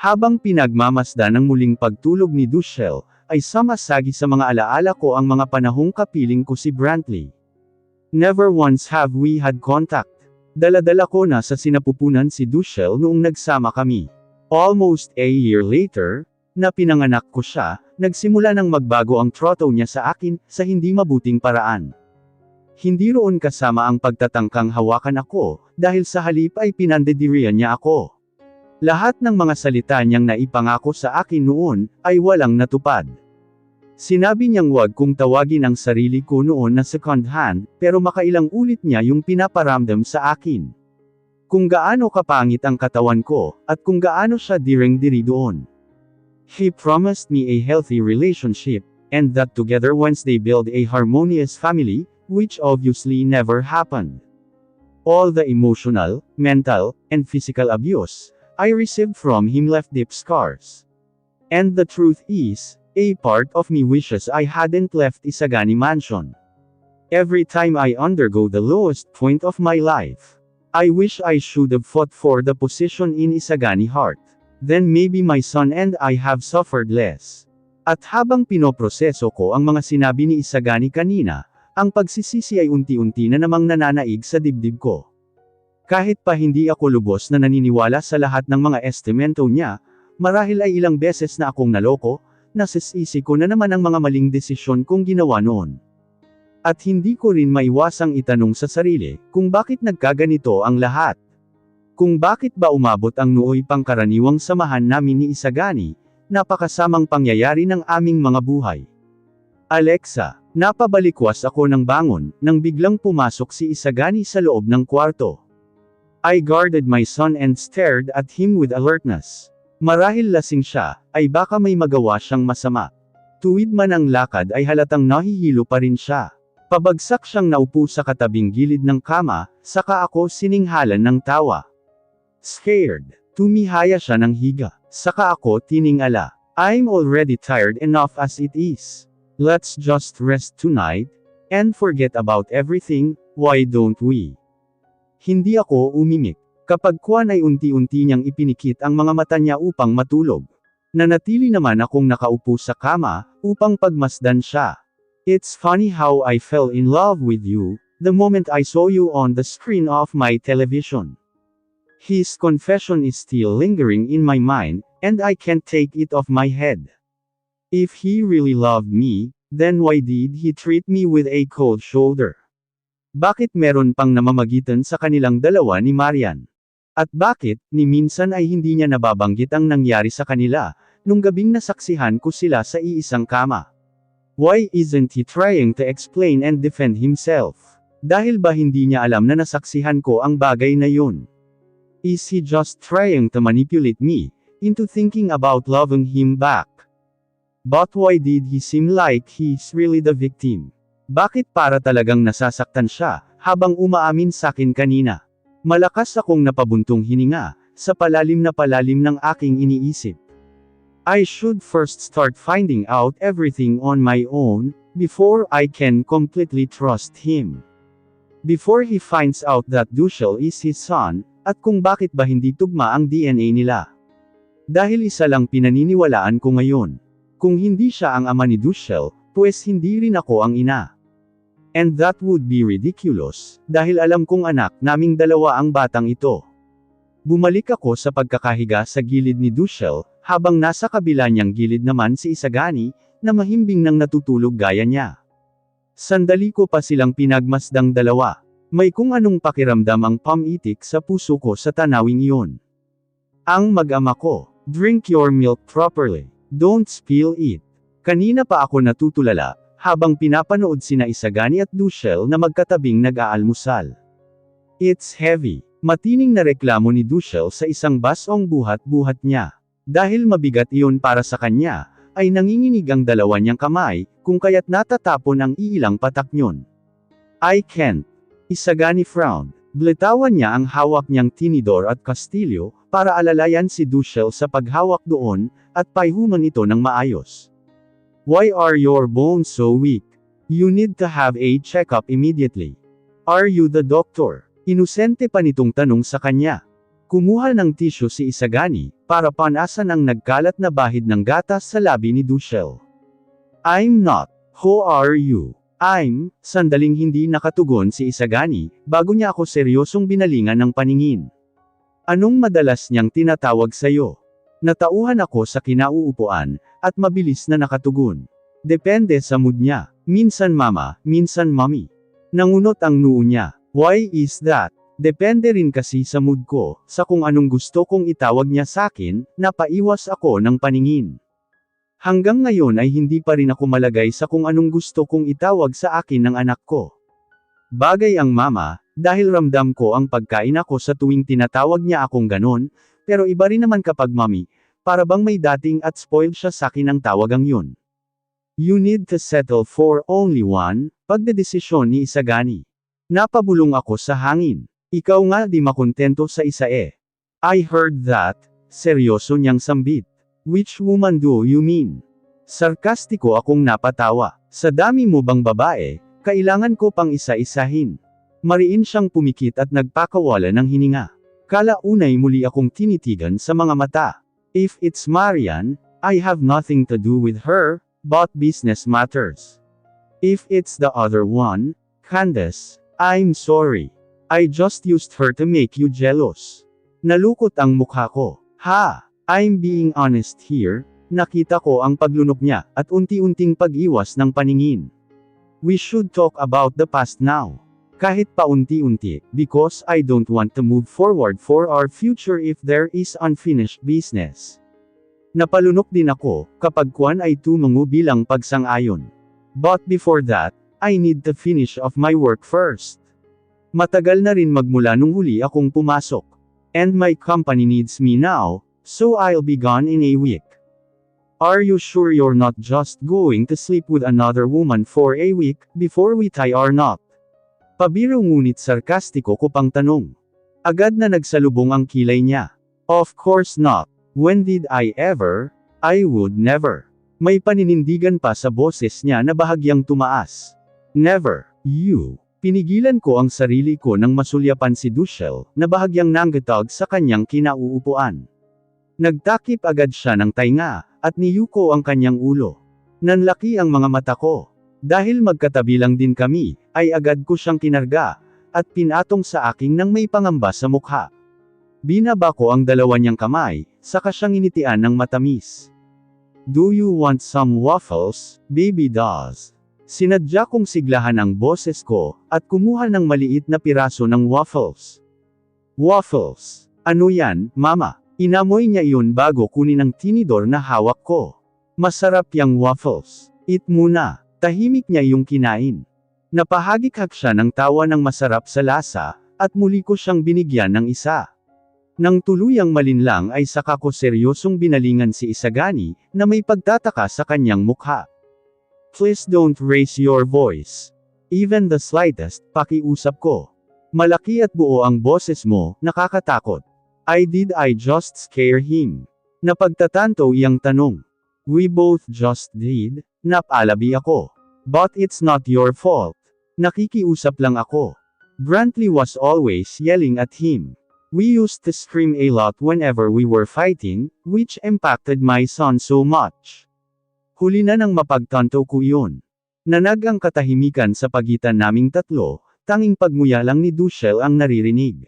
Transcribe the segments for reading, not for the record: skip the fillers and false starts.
Habang pinagmamasdan ng muling pagtulog ni Dushel, ay samasagi sa mga alaala ko ang mga panahong kapiling ko si Brantley. Never once have we had contact. Dala-dala ko na sa sinapupunan si Dushel noong nagsama kami. Almost a year later, na pinanganak ko siya, nagsimula nang magbago ang trato niya sa akin, sa hindi mabuting paraan. Hindi roon kasama ang pagtatangkang hawakan ako, dahil sa halip ay pinandidirian niya ako. Lahat ng mga salita niyang naipangako sa akin noon, ay walang natupad. Sinabi niyang wag kong tawagin ang sarili ko noon na second hand, pero makailang ulit niya yung pinaparamdam sa akin. Kung gaano kapangit ang katawan ko, at kung gaano siya direng-diri doon. He promised me a healthy relationship, and that together once they build a harmonious family, which obviously never happened. All the emotional, mental, and physical abuse I received from him left deep scars. And the truth is, a part of me wishes I hadn't left Isagani Mansion. Every time I undergo the lowest point of my life, I wish I should have fought for the position in Isagani Heart. Then maybe my son and I have suffered less. At habang pinoproseso ko ang mga sinabi ni Isagani kanina, ang pagsisisi ay unti-unti na namang nananaig sa dibdib ko. Kahit pa hindi ako lubos na naniniwala sa lahat ng mga estimento niya, marahil ay ilang beses na akong naloko, nasisisi ko na naman ang mga maling desisyon kong ginawa noon. At hindi ko rin maiwasang itanong sa sarili, kung bakit nagkaganito ang lahat. Kung bakit ba umabot ang nooy pangkaraniwang samahan namin ni Isagani, napakasamang pangyayari ng aming mga buhay. Alexa, napabalikwas ako ng bangon, nang biglang pumasok si Isagani sa loob ng kwarto. I guarded my son and stared at him with alertness. Marahil lasing siya, ay baka may magawa siyang masama. Tuwid man ang lakad ay halatang nahihilo pa rin siya. Pabagsak siyang naupo sa katabing gilid ng kama, saka ako sininghalan ng tawa. Scared, tumihaya siya ng higa, saka ako tiningala. I'm already tired enough as it is. Let's just rest tonight, and forget about everything, why don't we? Hindi ako umimik. Kapag kuwan ay unti-unti niyang ipinikit ang mga mata niya upang matulog. Nanatili naman akong nakaupo sa kama, upang pagmasdan siya. It's funny how I fell in love with you, the moment I saw you on the screen of my television. His confession is still lingering in my mind, and I can't take it off my head. If he really loved me, then why did he treat me with a cold shoulder? Bakit meron pang namamagitan sa kanilang dalawa ni Marian? At bakit, ni minsan ay hindi niya nababanggit ang nangyari sa kanila, nung gabing nasaksihan ko sila sa iisang kama? Why isn't he trying to explain and defend himself? Dahil ba hindi niya alam na nasaksihan ko ang bagay na yun? Is he just trying to manipulate me into thinking about loving him back? But why did he seem like he's really the victim? Bakit para talagang nasasaktan siya, habang umaamin sakin kanina? Malakas akong napabuntong hininga, sa palalim ng aking iniisip. I should first start finding out everything on my own, before I can completely trust him. Before he finds out that Dushel is his son, at kung bakit ba hindi tugma ang DNA nila. Dahil isa lang pinaniniwalaan ko ngayon. Kung hindi siya ang ama ni Dushel, pues hindi rin ako ang ina. And that would be ridiculous, dahil alam kong anak naming dalawa ang batang ito. Bumalik ako sa pagkakahiga sa gilid ni Dushel, habang nasa kabila niyang gilid naman si Isagani, na mahimbing nang natutulog gaya niya. Sandali ko pa silang pinagmasdang dalawa. May kung anong pakiramdam ang pamitik sa puso ko sa tanawing iyon. Ang mag-ama ko, drink your milk properly, don't spill it. Kanina pa ako natutulala, habang pinapanood sina Isagani at Dushel na magkatabing nag-aalmusal. It's heavy. Matining na reklamo ni Dushel sa isang basong buhat-buhat niya. Dahil mabigat iyon para sa kanya, ay nanginginig ang dalawa niyang kamay, kung kaya't natatapon ang iilang patak niyon. I can't. Isagani frowned. Blitawan niya ang hawak niyang tinidor at kastilyo, para alalayan si Dushel sa paghawak doon, at paihuman ito ng maayos. Why are your bones so weak? You need to have a checkup immediately. Are you the doctor? Inusente pa nitong tanong sa kanya. Kumuha ng tisyo si Isagani, para panasan ang nagkalat na bahid ng gatas sa labi ni Dushel. I'm not. Who are you? Sandaling hindi nakatugon si Isagani, bago niya ako seryosong binalingan ng paningin. Anong madalas niyang tinatawag sa'yo? Natauhan ako sa kinauupuan, at mabilis na nakatugon. Depende sa mood niya. Minsan mama, minsan mommy. Nangunot ang noo niya. Why is that? Depende rin kasi sa mood ko, sa kung anong gusto kong itawag niya sakin, napaiwas ako ng paningin. Hanggang ngayon ay hindi pa rin ako malagay sa kung anong gusto kong itawag sa akin ng anak ko. Bagay ang mama, dahil ramdam ko ang pagkain ako sa tuwing tinatawag niya akong ganon, pero iba rin naman kapag mommy, para bang may dating at spoiled siya sakin ang tawagang yun. You need to settle for only one, pagdedesisyon ni Isagani. Napabulong ako sa hangin. Ikaw nga di makontento sa isa eh. I heard that. Seryoso niyang sambit. Which woman do you mean? Sarkastiko akong napatawa. Sa dami mo bang babae, kailangan ko pang isa-isahin. Mariin siyang pumikit at nagpakawala ng hininga. Kalaunay muli akong tinitigan sa mga mata. If it's Marian, I have nothing to do with her, but business matters. If it's the other one, Candace, I'm sorry. I just used her to make you jealous. Nalukot ang mukha ko. Ha! I'm being honest here. Nakita ko ang paglunok niya, at unti-unting pag-iwas ng paningin. We should talk about the past now. Kahit paunti-unti, because I don't want to move forward for our future if there is unfinished business. Napalunok din ako, kapag kwan ay tumungo bilang pagsang-ayon. But before that, I need to finish off my work first. Matagal na rin magmula nung huli akong pumasok. And my company needs me now, so I'll be gone in a week. Are you sure you're not just going to sleep with another woman for a week, before we tie our knot? Pabiro ngunit sarkastiko ko pang tanong. Agad na nagsalubong ang kilay niya. Of course not. When did I ever? I would never. May paninindigan pa sa boses niya na bahagyang tumaas. Never. You. Pinigilan ko ang sarili ko nang masulyapan si Dushel, na bahagyang nanggatag sa kanyang kinauupuan. Nagtakip agad siya ng tainga, at niyuko ang kanyang ulo. Nanlaki ang mga mata ko. Dahil magkatabi lang din kami, ay agad ko siyang kinarga, at pinatong sa aking nang may pangamba sa mukha. Binaba ko ang dalawa niyang kamay, saka siyang initian ng matamis. Do you want some waffles, baby dolls? Sinadya kong siglahan ang boses ko, at kumuha ng maliit na piraso ng waffles. Waffles? Ano yan, mama? Inamoy niya iyon bago kunin ang tinidor na hawak ko. Masarap yang waffles. Eat muna. Tahimik niya yung kinain. Napahagikak siya ng tawa ng masarap sa lasa, at muli ko siyang binigyan ng isa. Nang tuluyang malinlang ay saka ko seryosong binalingan si Isagani, na may pagtataka sa kanyang mukha. Please don't raise your voice. Even the slightest, pakiusap ko. Malaki at buo ang boses mo, nakakatakot. Did I just scare him? Napagtatanto iyang tanong. We both just did, napalabi ako. But it's not your fault. Nakikiusap lang ako. Brantley was always yelling at him. We used to scream a lot whenever we were fighting, which impacted my son so much. Huli na nang mapagtanto ko iyon. Nanag ang katahimikan sa pagitan naming tatlo, tanging pagmuya lang ni Dushel ang naririnig.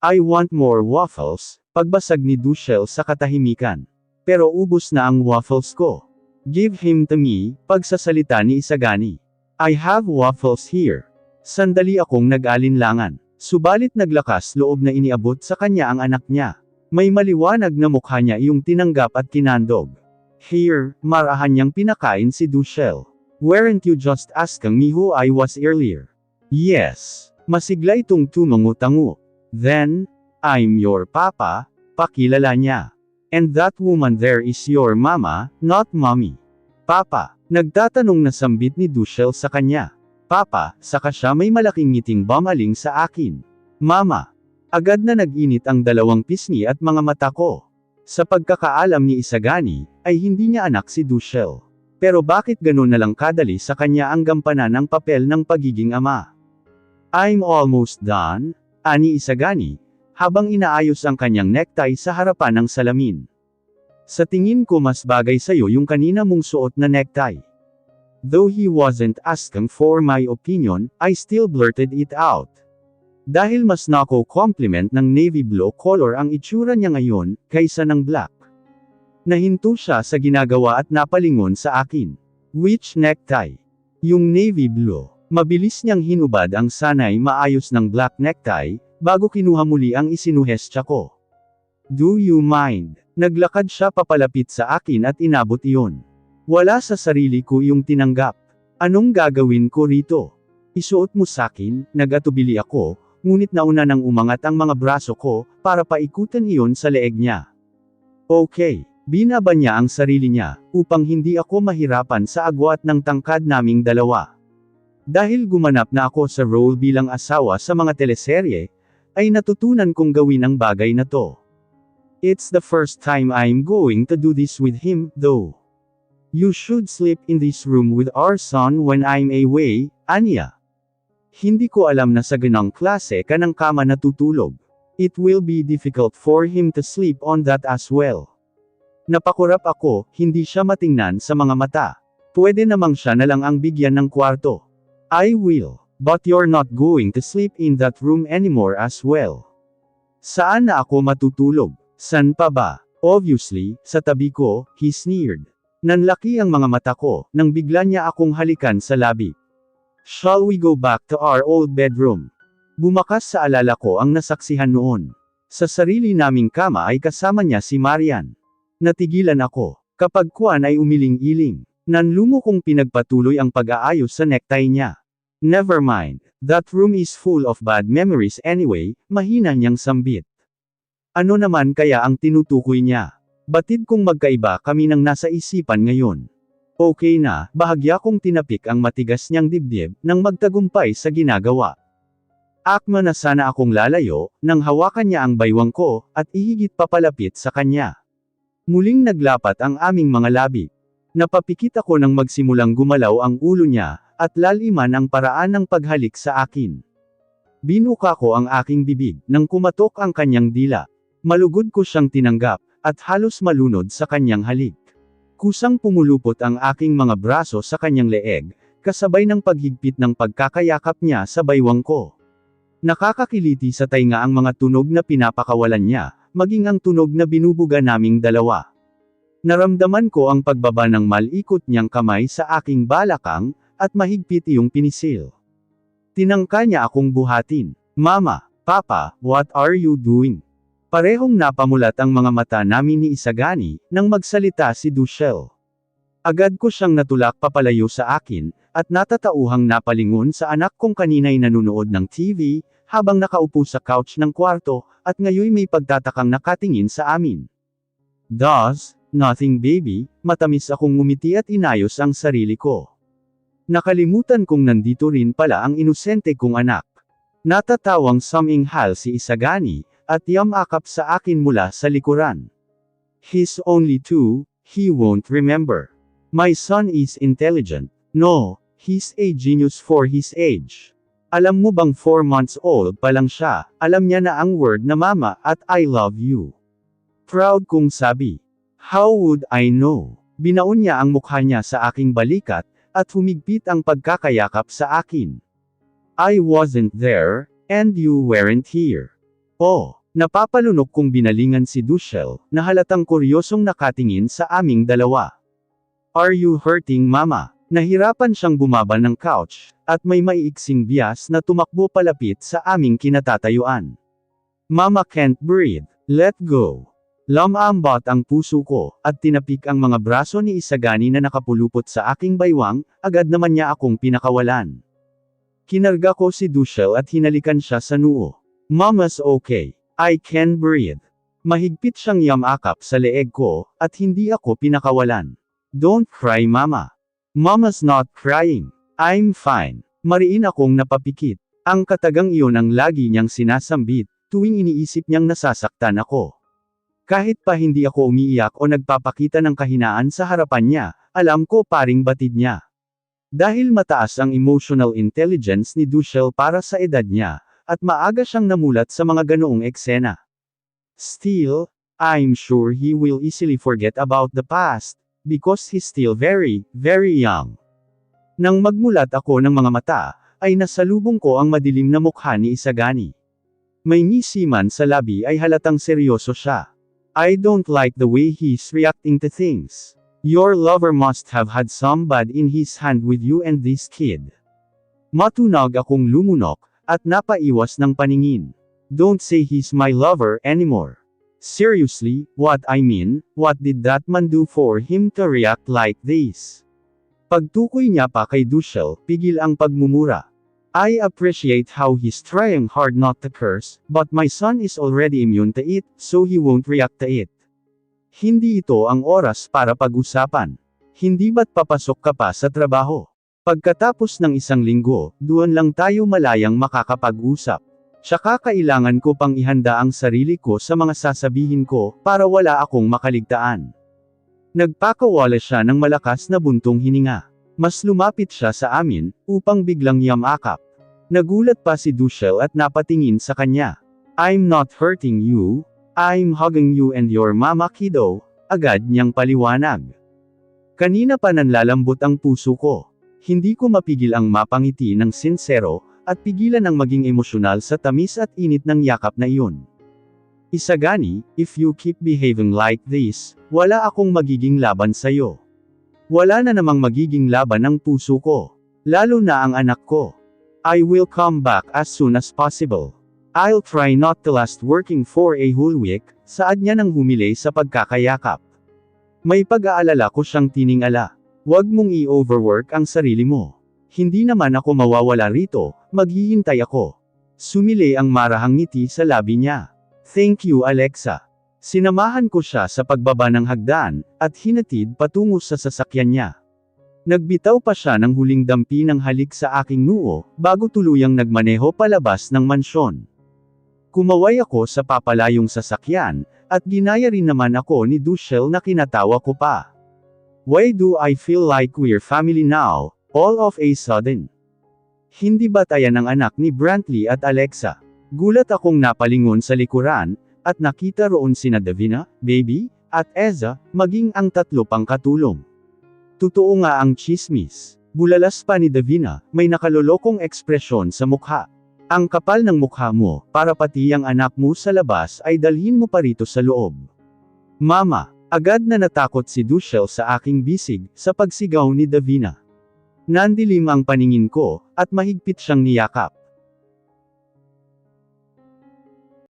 I want more waffles, pagbasag ni Dushel sa katahimikan. Pero ubos na ang waffles ko. Give him to me, pagsasalita ni Isagani. I have waffles here. Sandali akong nag-alinlangan. Subalit naglakas loob na iniabot sa kanya ang anak niya. May maliwanag na mukha niya iyong tinanggap at kinandog. Here, marahan niyang pinakain si Dushel. Weren't you just asking me who I was earlier? Yes. Masigla itong tumango-tango. Then, I'm your papa, pakilala niya. And that woman there is your mama, not mommy. Papa, nagtatanong na sambit ni Dushel sa kanya. Papa, saka siya may malaking ngiting bumaling sa akin. Mama. Agad na nag-init ang dalawang pisngi at mga mata ko. Sa pagkakaalam ni Isagani, ay hindi niya anak si Dushel. Pero bakit ganun na lang kadali sa kanya ang gampanan ng papel ng pagiging ama? I'm almost done, ani Isagani. habang inaayos ang kanyang necktie sa harapan ng salamin. Sa tingin ko mas bagay sa'yo yung kanina mong suot na necktie. Though he wasn't asking for my opinion, I still blurted it out. Dahil mas nako-compliment ng navy blue color ang itsura niya ngayon, kaysa ng black. Nahinto siya sa ginagawa at napalingon sa akin. Which necktie? Yung navy blue. Mabilis niyang hinubad ang sanay maayos ng black necktie, bago kinuha muli ang isinuhestya ko. Do you mind? Naglakad siya papalapit sa akin at inabot iyon. Wala sa sarili ko yung tinanggap. Anong gagawin ko rito? Isuot mo sakin, nag-atubili ako, ngunit nauna nang umangat ang mga braso ko, para paikutan iyon sa leeg niya. Okay. Binaba niya ang sarili niya, upang hindi ako mahirapan sa agwat ng tangkad naming dalawa. Dahil gumanap na ako sa role bilang asawa sa mga teleserye, ay natutunan kong gawin ang bagay na to. It's the first time I'm going to do this with him, though. You should sleep in this room with our son when I'm away, Anya. Hindi ko alam na sa ganang klase ka ng kama natutulog. It will be difficult for him to sleep on that as well. Napakurap ako, hindi siya matingnan sa mga mata. Pwede namang siya na lang ang bigyan ng kwarto. I will, but you're not going to sleep in that room anymore as well. Saan na ako matutulog? San pa ba? Obviously, sa tabi ko, he sneered. Nanlaki ang mga mata ko, nang bigla niya akong halikan sa labi. Shall we go back to our old bedroom? Bumakas sa alala ko ang nasaksihan noon. Sa sarili naming kama ay kasama niya si Marian. Natigilan ako. Kapag kuwan ay umiling-iling. Nanlumo kong pinagpatuloy ang pag-aayos sa necktie niya. Never mind. That room is full of bad memories anyway, mahina niyang sambit. Ano naman kaya ang tinutukoy niya? Batid kong magkaiba kami ng nasa isipan ngayon. Okay na, bahagya kong tinapik ang matigas niyang dibdib, nang magtagumpay sa ginagawa. Akma na sana akong lalayo, nang hawakan niya ang baywang ko, at ihigit papalapit sa kanya. Muling naglapat ang aming mga labi. Napapikit ako nang magsimulang gumalaw ang ulo niya, at laliman ang paraan ng paghalik sa akin. Binuka ko ang aking bibig, nang kumatok ang kanyang dila. Malugod ko siyang tinanggap, at halos malunod sa kanyang halik. Kusang pumulupot ang aking mga braso sa kanyang leeg, kasabay ng paghigpit ng pagkakayakap niya sa baywang ko. Nakakakiliti sa tainga ang mga tunog na pinapakawalan niya, maging ang tunog na binubuga naming dalawa. Naramdaman ko ang pagbaba ng malikot niyang kamay sa aking balakang, at mahigpit iyong pinisil. Tinangka niya akong buhatin. Mama, Papa, what are you doing? Parehong napamulat ang mga mata namin ni Isagani, nang magsalita si Dushel. Agad ko siyang natulak papalayo sa akin, at natatauhang napalingon sa anak kong kanina'y nanunood ng TV, habang nakaupo sa couch ng kwarto, at ngayoy may pagtatakang nakatingin sa amin. Does, nothing baby, matamis akong ngumiti at inayos ang sarili ko. Nakalimutan kong nandito rin pala ang inosente kong anak. Natatawang suminghal si Isagani, at yamakap sa akin mula sa likuran. He's only 2, he won't remember. My son is intelligent. No, he's a genius for his age. Alam mo bang 4 months old pa lang siya, alam niya na ang word na mama at I love you. Proud kong sabi. How would I know? Binaon niya ang mukha niya sa aking balikat, at humigpit ang pagkakayakap sa akin. I wasn't there, and you weren't here. Oh, napapalunok kong binalingan si Dushel, na halatang kuryosong nakatingin sa aming dalawa. Are you hurting mama? Nahirapan siyang bumaba ng couch, at may maiiksing bias na tumakbo palapit sa aming kinatatayuan. Mama can't breathe. Let go. Lamambot ang puso ko, at tinapik ang mga braso ni Isagani na nakapulupot sa aking baywang, agad naman niya akong pinakawalan. Kinarga ko si Dushel at hinalikan siya sa noo. Mama's okay. I can breathe. Mahigpit siyang yamakap sa leeg ko, at hindi ako pinakawalan. Don't cry mama. Mama's not crying. I'm fine. Mariin akong napapikit. Ang katagang iyon ang lagi niyang sinasambit, tuwing iniisip niyang nasasaktan ako. Kahit pa hindi ako umiiyak o nagpapakita ng kahinaan sa harapan niya, alam ko paring batid niya. Dahil mataas ang emotional intelligence ni Dushel para sa edad niya, at maaga siyang namulat sa mga ganoong eksena. Still, I'm sure he will easily forget about the past, because he's still very, very young. Nang magmulat ako ng mga mata, ay nasalubong ko ang madilim na mukha ni Isagani. May ngisi man sa labi ay halatang seryoso siya. I don't like the way he's reacting to things. Your lover must have had some bad in his hand with you and this kid. Matunog akong lumunok, at napaiwas ng paningin. Don't say he's my lover anymore. Seriously, what I mean, what did that man do for him to react like this? Pagtukoy niya pa kay Dushel, pigil ang pagmumura. I appreciate how he's trying hard not to curse, but my son is already immune to it, so he won't react to it. Hindi ito ang oras para pag-usapan. Hindi ba't papasok ka pa sa trabaho? Pagkatapos ng isang linggo, doon lang tayo malayang makakapag-usap. Tsaka kailangan ko pang ihanda ang sarili ko sa mga sasabihin ko, para wala akong makaligtaan. Nagpakawala siya ng malakas na buntong hininga. Mas lumapit siya sa amin, upang biglang yamakap. Nagulat pa si Dushel at napatingin sa kanya. I'm not hurting you, I'm hugging you and your mama kiddo, agad niyang paliwanag. Kanina pa nanlalambot ang puso ko. Hindi ko mapigil ang mapangiti ng sinsero, at pigilan ang maging emosyonal sa tamis at init ng yakap na iyon. Isagani, if you keep behaving like this, wala akong magiging laban sa'yo. Wala na namang magiging laban ng puso ko. Lalo na ang anak ko. I will come back as soon as possible. I'll try not to last working for a whole week, saad niya nang humili sa pagkakayakap. May pag-aalala ko siyang tiningala. Huwag mong i-overwork ang sarili mo. Hindi naman ako mawawala rito, maghihintay ako. Sumili ang marahang ngiti sa labi niya. Thank you Alexa. Sinamahan ko siya sa pagbaba ng hagdan, at hinatid patungo sa sasakyan niya. Nagbitaw pa siya ng huling dampi ng halik sa aking noo, bago tuluyang nagmaneho palabas ng mansyon. Kumaway ako sa papalayong sasakyan, at ginaya rin naman ako ni Dushel na kinatawa ko pa. Why do I feel like we're family now, all of a sudden? Hindi ba tayan ng anak ni Brantley at Alexa? Gulat akong napalingon sa likuran, at nakita roon sina Davina, Baby, at Eza, maging ang tatlo pang katulong. Totoo nga ang chismis. Bulalas pa ni Davina, may nakalolokong ekspresyon sa mukha. Ang kapal ng mukha mo, para pati ang anak mo sa labas ay dalhin mo pa rito sa loob. Mama, agad na natakot si Dushel sa aking bisig, sa pagsigaw ni Davina. Nandilim ang paningin ko, at mahigpit siyang niyakap.